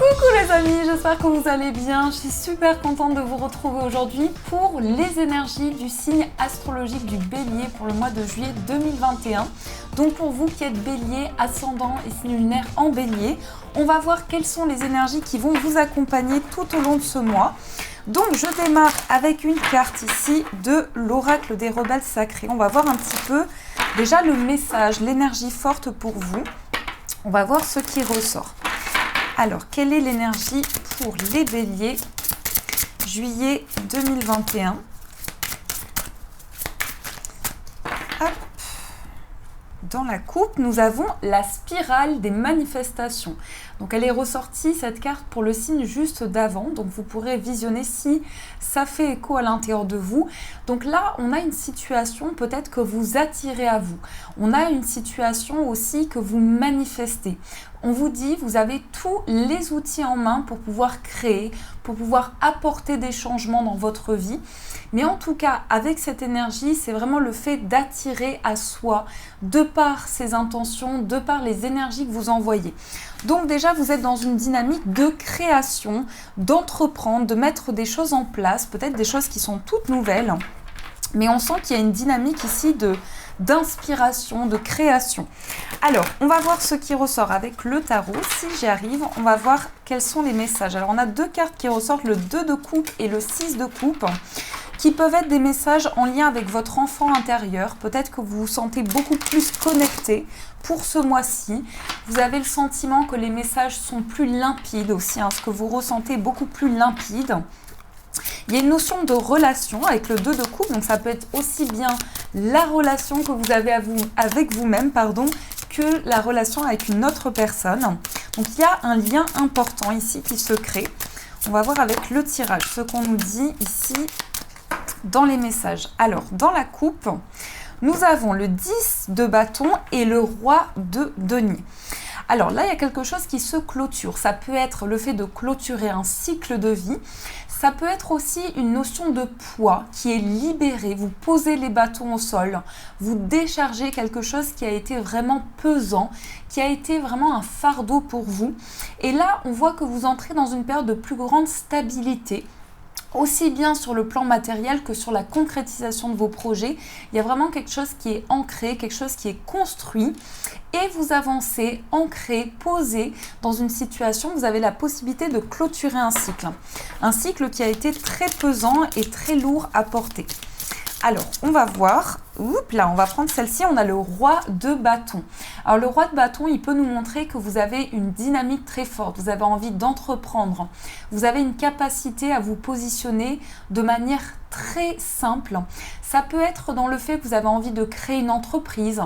Coucou les amis, j'espère que vous allez bien. Je suis super contente de vous retrouver aujourd'hui pour les énergies du signe astrologique du Bélier pour le mois de juillet 2021. Donc pour vous qui êtes Bélier, ascendant et signe lunaire en Bélier, on va voir quelles sont les énergies qui vont vous accompagner tout au long de ce mois. Donc je démarre avec une carte ici de l'oracle des rebelles sacrés. On va voir un petit peu déjà le message, l'énergie forte pour vous. On va voir ce qui ressort. Alors, quelle est l'énergie pour les béliers, juillet 2021 ? Hop. Dans la coupe, nous avons la spirale des manifestations. Donc, elle est ressortie, cette carte, pour le signe juste d'avant. Donc, vous pourrez visionner si ça fait écho à l'intérieur de vous. Donc là, on a une situation peut-être que vous attirez à vous. On a une situation aussi que vous manifestez. On vous dit, vous avez tous les outils en main pour pouvoir créer, pour pouvoir apporter des changements dans votre vie. Mais en tout cas, avec cette énergie, c'est vraiment le fait d'attirer à soi, de par ses intentions, de par les énergies que vous envoyez. Donc déjà, vous êtes dans une dynamique de création, d'entreprendre, de mettre des choses en place, peut-être des choses qui sont toutes nouvelles. Mais on sent qu'il y a une dynamique ici d'inspiration, de création. Alors, on va voir ce qui ressort avec le tarot. Si j'y arrive, on va voir quels sont les messages. Alors, on a deux cartes qui ressortent, le 2 de coupe et le 6 de coupe, qui peuvent être des messages en lien avec votre enfant intérieur. Peut-être que vous vous sentez beaucoup plus connecté pour ce mois-ci. Vous avez le sentiment que les messages sont plus limpides aussi, ce que vous ressentez beaucoup plus limpide. Il y a une notion de relation avec le 2 de coupe, donc ça peut être aussi bien la relation que vous avez avec vous-même, que la relation avec une autre personne. Donc il y a un lien important ici qui se crée. On va voir avec le tirage ce qu'on nous dit ici dans les messages. Alors, dans la coupe, nous avons le 10 de bâton et le roi de denier. Alors là, il y a quelque chose qui se clôture. Ça peut être le fait de clôturer un cycle de vie. Ça peut être aussi une notion de poids qui est libérée. Vous posez les bâtons au sol, vous déchargez quelque chose qui a été vraiment pesant, qui a été vraiment un fardeau pour vous. Et là, on voit que vous entrez dans une période de plus grande stabilité, aussi bien sur le plan matériel que sur la concrétisation de vos projets. Il y a vraiment quelque chose qui est ancré, quelque chose qui est construit. Et vous avancez, ancré, posé dans une situation, vous avez la possibilité de clôturer un cycle. Un cycle qui a été très pesant et très lourd à porter. Alors, on va voir, là, on va prendre celle-ci, on a le roi de bâton. Alors, le roi de bâton, il peut nous montrer que vous avez une dynamique très forte, vous avez envie d'entreprendre, vous avez une capacité à vous positionner de manière très simple. Ça peut être dans le fait que vous avez envie de créer une entreprise,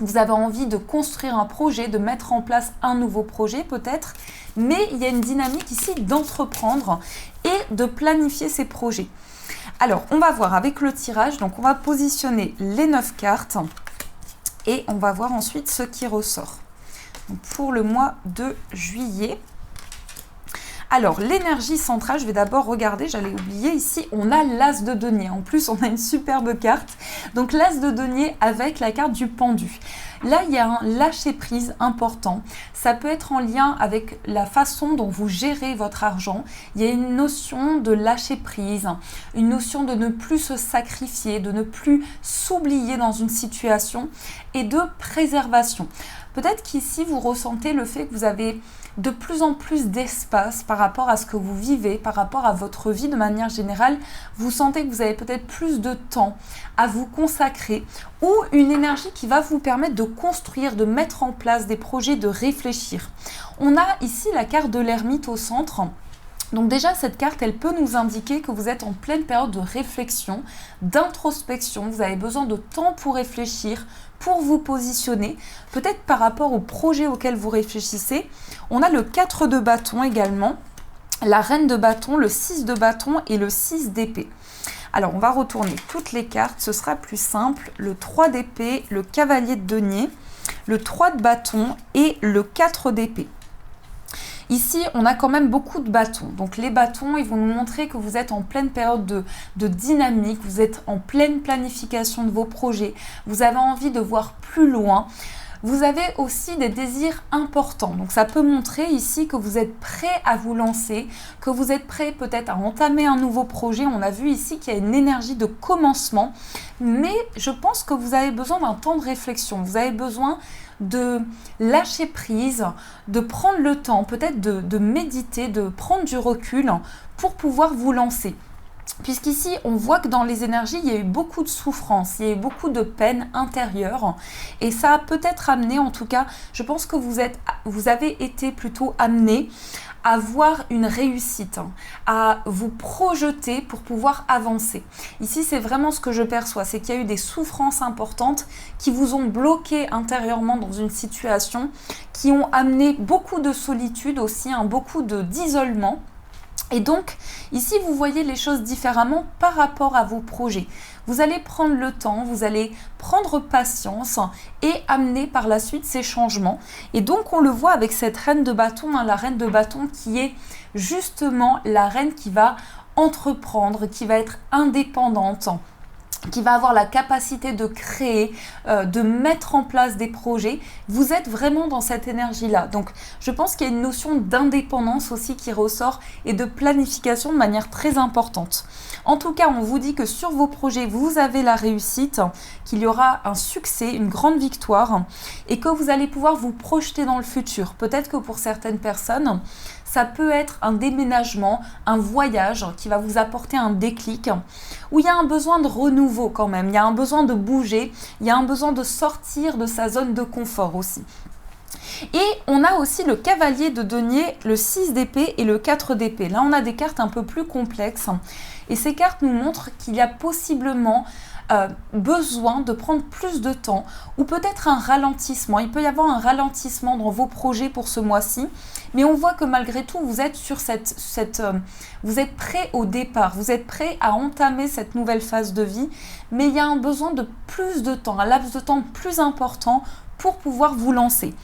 vous avez envie de construire un projet, de mettre en place un nouveau projet peut-être, mais il y a une dynamique ici d'entreprendre et de planifier ces projets. Alors, on va voir avec le tirage, donc on va positionner les 9 cartes et on va voir ensuite ce qui ressort. Donc, pour le mois de juillet. Alors, l'énergie centrale, je vais d'abord regarder, j'allais oublier, ici, on a l'as de denier. En plus, on a une superbe carte. Donc, l'as de denier avec la carte du pendu. Là, il y a un lâcher-prise important. Ça peut être en lien avec la façon dont vous gérez votre argent. Il y a une notion de lâcher-prise, une notion de ne plus se sacrifier, de ne plus s'oublier dans une situation et de préservation. Peut-être qu'ici, vous ressentez le fait que vous avez de plus en plus d'espace par rapport à ce que vous vivez, par rapport à votre vie de manière générale. Vous sentez que vous avez peut-être plus de temps à vous consacrer ou une énergie qui va vous permettre de construire, de mettre en place des projets, de réfléchir. On a ici la carte de l'ermite au centre. Donc déjà, cette carte, elle peut nous indiquer que vous êtes en pleine période de réflexion, d'introspection. Vous avez besoin de temps pour réfléchir, pour vous positionner, peut-être par rapport au projet auquel vous réfléchissez. On a le 4 de bâton également, la reine de bâton, le 6 de bâton et le 6 d'épée. Alors, on va retourner toutes les cartes, ce sera plus simple. Le 3 d'épée, le cavalier de denier, le 3 de bâton et le 4 d'épée. Ici, on a quand même beaucoup de bâtons. Donc les bâtons, ils vont nous montrer que vous êtes en pleine période de dynamique, vous êtes en pleine planification de vos projets, vous avez envie de voir plus loin. Vous avez aussi des désirs importants. Donc ça peut montrer ici que vous êtes prêt à vous lancer, que vous êtes prêt peut-être à entamer un nouveau projet. On a vu ici qu'il y a une énergie de commencement, mais je pense que vous avez besoin d'un temps de réflexion. Vous avez besoin de lâcher prise, de prendre le temps, peut-être de méditer, de prendre du recul pour pouvoir vous lancer. Puisqu'ici, on voit que dans les énergies, il y a eu beaucoup de souffrance, il y a eu beaucoup de peine intérieure. Et ça a peut-être amené, en tout cas, je pense que vous avez été plutôt amené à voir une réussite, à vous projeter pour pouvoir avancer. Ici, c'est vraiment ce que je perçois, c'est qu'il y a eu des souffrances importantes qui vous ont bloqué intérieurement dans une situation, qui ont amené beaucoup de solitude aussi, beaucoup d'isolement. Et donc, ici, vous voyez les choses différemment par rapport à vos projets. Vous allez prendre le temps, vous allez prendre patience et amener par la suite ces changements. Et donc, on le voit avec cette reine de bâton, la reine de bâton qui est justement la reine qui va entreprendre, qui va être indépendante, qui va avoir la capacité de créer, de mettre en place des projets. Vous êtes vraiment dans cette énergie-là. Donc, je pense qu'il y a une notion d'indépendance aussi qui ressort et de planification de manière très importante. En tout cas, on vous dit que sur vos projets, vous avez la réussite, qu'il y aura un succès, une grande victoire et que vous allez pouvoir vous projeter dans le futur. Peut-être que pour certaines personnes, ça peut être un déménagement, un voyage qui va vous apporter un déclic, où il y a un besoin de renouveau quand même, il y a un besoin de bouger, il y a un besoin de sortir de sa zone de confort aussi. Et on a aussi le cavalier de denier, le 6 d'épée et le 4 d'épée. Là, on a des cartes un peu plus complexes. Et ces cartes nous montrent qu'il y a possiblement besoin de prendre plus de temps ou peut-être un ralentissement. Il peut y avoir un ralentissement dans vos projets pour ce mois-ci, mais on voit que malgré tout, vous êtes sur vous êtes prêt au départ, vous êtes prêt à entamer cette nouvelle phase de vie, mais il y a un besoin de plus de temps, un laps de temps plus important pour pouvoir vous lancer.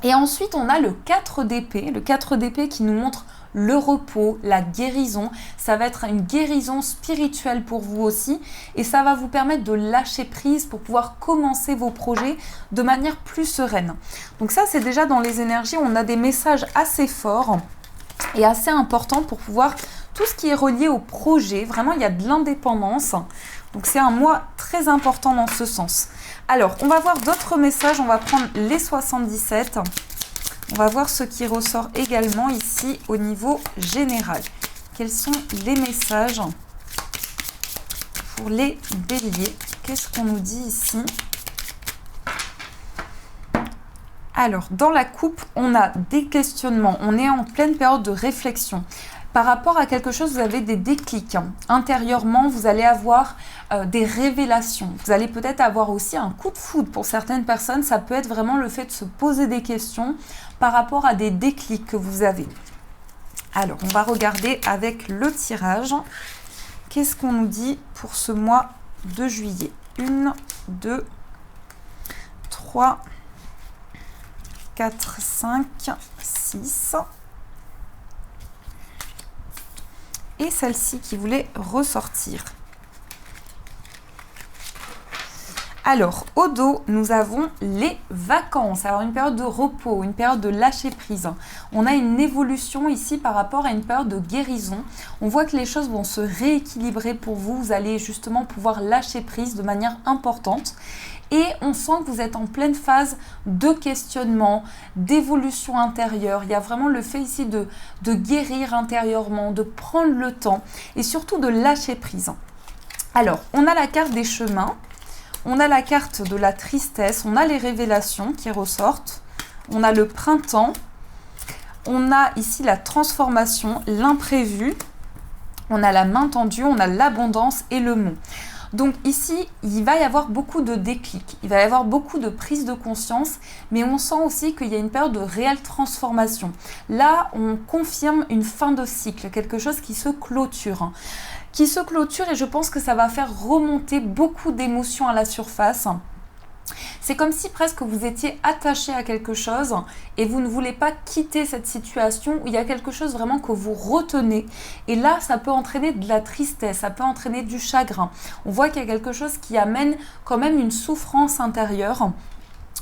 Et ensuite, on a le 4 d'épée qui nous montre le repos, la guérison. Ça va être une guérison spirituelle pour vous aussi et ça va vous permettre de lâcher prise pour pouvoir commencer vos projets de manière plus sereine. Donc ça, c'est déjà dans les énergies, on a des messages assez forts et assez importants pour pouvoir, tout ce qui est relié au projet, vraiment il y a de l'indépendance. Donc c'est un mois très important dans ce sens. Alors, on va voir d'autres messages, on va prendre les 77. On va voir ce qui ressort également ici au niveau général. Quels sont les messages pour les béliers? Qu'est-ce qu'on nous dit ici? Alors, dans la coupe, on a des questionnements. On est en pleine période de réflexion. Par rapport à quelque chose, vous avez des déclics. Intérieurement, vous allez avoir des révélations. Vous allez peut-être avoir aussi un coup de foudre. Pour certaines personnes, ça peut être vraiment le fait de se poser des questions par rapport à des déclics que vous avez. Alors, on va regarder avec le tirage. Qu'est-ce qu'on nous dit pour ce mois de juillet? 1, 2, 3, 4, 5, 6... et celle-ci qui voulait ressortir. Alors, au dos, nous avons les vacances. Alors, une période de repos, une période de lâcher prise. On a une évolution ici par rapport à une période de guérison. On voit que les choses vont se rééquilibrer pour vous. Vous allez justement pouvoir lâcher prise de manière importante. Et on sent que vous êtes en pleine phase de questionnement, d'évolution intérieure. Il y a vraiment le fait ici de guérir intérieurement, de prendre le temps et surtout de lâcher prise. Alors, on a la carte des chemins, on a la carte de la tristesse, on a les révélations qui ressortent, on a le printemps, on a ici la transformation, l'imprévu, on a la main tendue, on a l'abondance et le mot. Donc ici, il va y avoir beaucoup de déclics, il va y avoir beaucoup de prise de conscience, mais on sent aussi qu'il y a une période de réelle transformation. Là, on confirme une fin de cycle, quelque chose qui se clôture. Et je pense que ça va faire remonter beaucoup d'émotions à la surface. C'est comme si presque vous étiez attaché à quelque chose et vous ne voulez pas quitter cette situation où il y a quelque chose vraiment que vous retenez. Et là, ça peut entraîner de la tristesse, ça peut entraîner du chagrin. On voit qu'il y a quelque chose qui amène quand même une souffrance intérieure.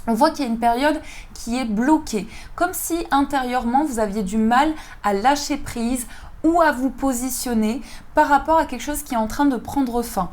on voit qu'il y a une période qui est bloquée, comme si intérieurement vous aviez du mal à lâcher prise ou à vous positionner par rapport à quelque chose qui est en train de prendre fin.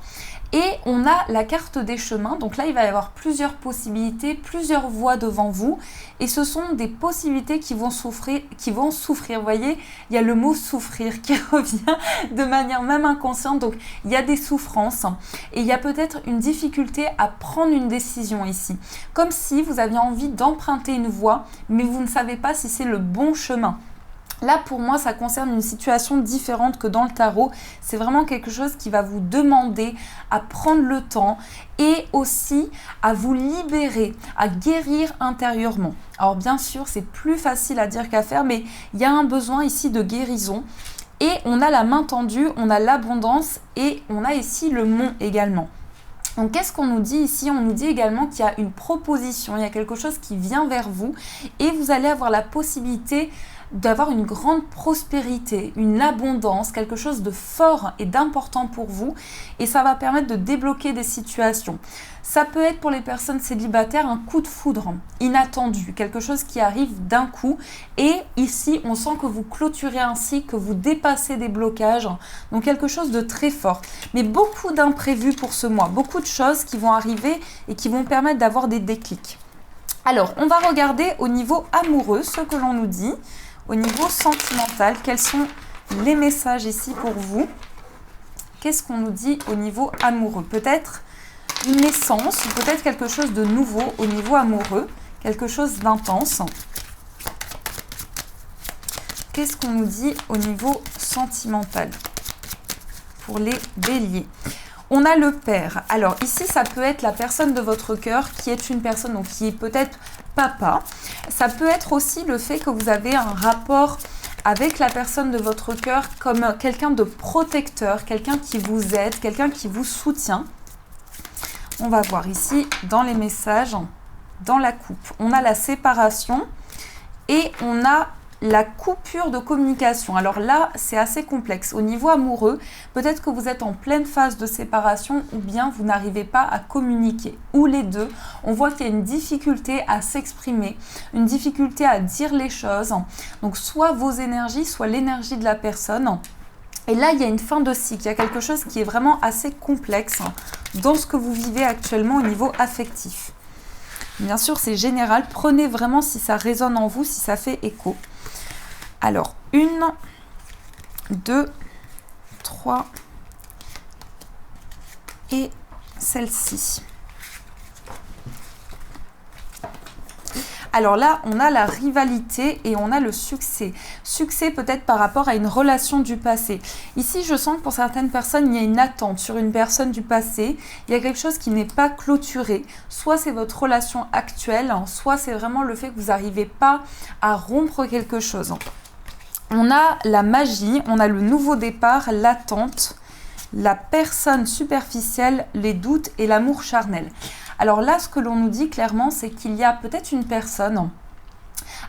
Et on a la carte des chemins, donc là il va y avoir plusieurs possibilités, plusieurs voies devant vous, et ce sont des possibilités qui vont souffrir, vous voyez, il y a le mot souffrir qui revient de manière même inconsciente, donc il y a des souffrances, et il y a peut-être une difficulté à prendre une décision ici, comme si vous aviez envie d'emprunter une voie, mais vous ne savez pas si c'est le bon chemin. Là, pour moi, ça concerne une situation différente que dans le tarot. C'est vraiment quelque chose qui va vous demander à prendre le temps et aussi à vous libérer, à guérir intérieurement. Alors bien sûr, c'est plus facile à dire qu'à faire, mais il y a un besoin ici de guérison. Et on a la main tendue, on a l'abondance et on a ici le mont également. Donc qu'est-ce qu'on nous dit ici? On nous dit également qu'il y a une proposition, il y a quelque chose qui vient vers vous et vous allez avoir la possibilité d'avoir une grande prospérité, une abondance, quelque chose de fort et d'important pour vous et ça va permettre de débloquer des situations. Ça peut être pour les personnes célibataires un coup de foudre inattendu, quelque chose qui arrive d'un coup et ici on sent que vous clôturez un cycle, que vous dépassez des blocages, donc quelque chose de très fort. Mais beaucoup d'imprévus pour ce mois, beaucoup de choses qui vont arriver et qui vont permettre d'avoir des déclics. Alors on va regarder au niveau amoureux ce que l'on nous dit. Au niveau sentimental, quels sont les messages ici pour vous? Qu'est-ce qu'on nous dit au niveau amoureux? Peut-être une naissance, ou peut-être quelque chose de nouveau au niveau amoureux, quelque chose d'intense. Qu'est-ce qu'on nous dit au niveau sentimental pour les béliers? On a le père. Alors ici, ça peut être la personne de votre cœur qui est une personne, donc qui est peut-être papa. Ça peut être aussi le fait que vous avez un rapport avec la personne de votre cœur comme quelqu'un de protecteur, quelqu'un qui vous aide, quelqu'un qui vous soutient. On va voir ici dans les messages, dans la coupe. On a la séparation et on a la coupure de communication. Alors là, c'est assez complexe. Au niveau amoureux, peut-être que vous êtes en pleine phase de séparation ou bien vous n'arrivez pas à communiquer. Ou les deux, on voit qu'il y a une difficulté à s'exprimer, une difficulté à dire les choses. Donc soit vos énergies, soit l'énergie de la personne. Et là, il y a une fin de cycle. Il y a quelque chose qui est vraiment assez complexe dans ce que vous vivez actuellement au niveau affectif. Bien sûr, c'est général. Prenez vraiment si ça résonne en vous, si ça fait écho. Alors, 1, 2, 3 et celle-ci. Alors là, on a la rivalité et on a le succès. Succès peut-être par rapport à une relation du passé. Ici, je sens que pour certaines personnes, il y a une attente sur une personne du passé. Il y a quelque chose qui n'est pas clôturé. Soit c'est votre relation actuelle, soit c'est vraiment le fait que vous n'arrivez pas à rompre quelque chose. On a la magie, on a le nouveau départ, l'attente, la personne superficielle, les doutes et l'amour charnel. Alors là, ce que l'on nous dit clairement, c'est qu'il y a peut-être une personne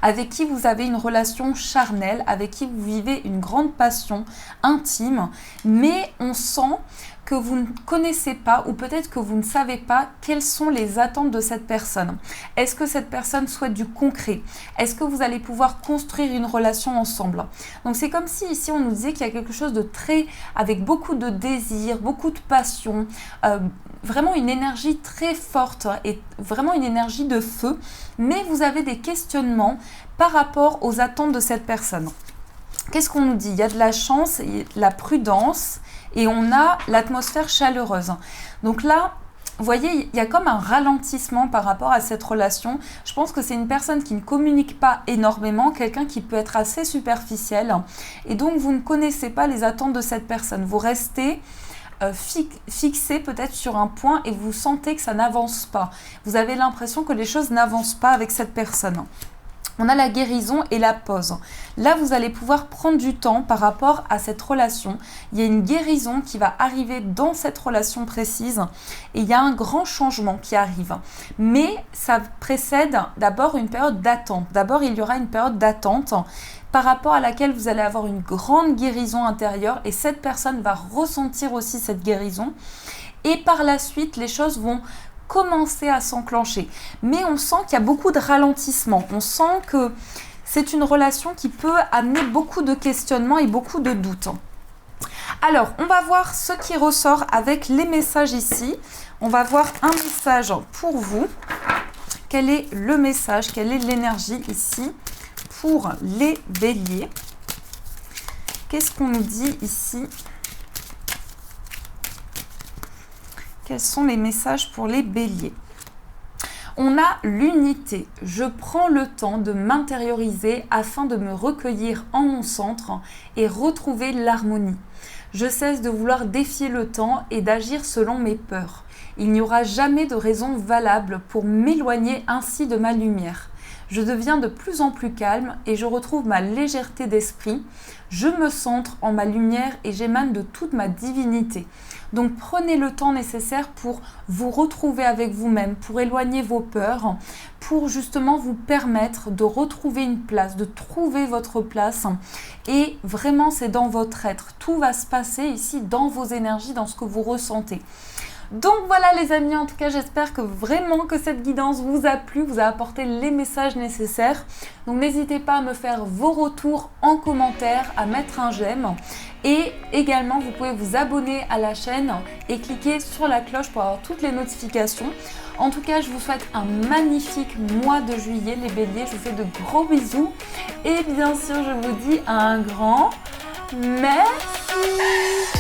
avec qui vous avez une relation charnelle, avec qui vous vivez une grande passion intime, mais on sent que vous ne connaissez pas ou peut-être que vous ne savez pas quelles sont les attentes de cette personne. Est-ce que cette personne souhaite du concret? Est-ce que vous allez pouvoir construire une relation ensemble? Donc c'est comme si ici on nous disait qu'il y a quelque chose de très, avec beaucoup de désir, beaucoup de passion, vraiment une énergie très forte et vraiment une énergie de feu, mais vous avez des questionnements par rapport aux attentes de cette personne. Qu'est-ce qu'on nous dit? Il y a de la chance, la prudence et on a l'atmosphère chaleureuse. Donc là, vous voyez, il y a comme un ralentissement par rapport à cette relation. Je pense que c'est une personne qui ne communique pas énormément, quelqu'un qui peut être assez superficiel. Et donc, vous ne connaissez pas les attentes de cette personne. Vous restez fixé peut-être sur un point et vous sentez que ça n'avance pas. Vous avez l'impression que les choses n'avancent pas avec cette personne. On a la guérison et la pause. Là, vous allez pouvoir prendre du temps par rapport à cette relation. Il y a une guérison qui va arriver dans cette relation précise et il y a un grand changement qui arrive. Mais ça précède d'abord une période d'attente. D'abord, il y aura une période d'attente par rapport à laquelle vous allez avoir une grande guérison intérieure et cette personne va ressentir aussi cette guérison. Et par la suite, les choses vont commencer à s'enclencher. Mais on sent qu'il y a beaucoup de ralentissement. On sent que c'est une relation qui peut amener beaucoup de questionnements et beaucoup de doutes. Alors, on va voir ce qui ressort avec les messages ici. On va voir un message pour vous. Quel est le message? Quelle est l'énergie ici pour les béliers? Qu'est-ce qu'on nous dit ici? Quels sont les messages pour les béliers? On a l'unité. Je prends le temps de m'intérioriser afin de me recueillir en mon centre et retrouver l'harmonie. Je cesse de vouloir défier le temps et d'agir selon mes peurs. Il n'y aura jamais de raison valable pour m'éloigner ainsi de ma lumière. Je deviens de plus en plus calme et je retrouve ma légèreté d'esprit. Je me centre en ma lumière et j'émane de toute ma divinité. Donc prenez le temps nécessaire pour vous retrouver avec vous-même, pour éloigner vos peurs, pour justement vous permettre de retrouver une place, de trouver votre place. Et vraiment, c'est dans votre être. Tout va se passer ici dans vos énergies, dans ce que vous ressentez. Donc voilà les amis, en tout cas j'espère que vraiment que cette guidance vous a plu, vous a apporté les messages nécessaires. Donc n'hésitez pas à me faire vos retours en commentaire, à mettre un j'aime. Et également vous pouvez vous abonner à la chaîne et cliquer sur la cloche pour avoir toutes les notifications. En tout cas je vous souhaite un magnifique mois de juillet les béliers, je vous fais de gros bisous. Et bien sûr je vous dis un grand merci.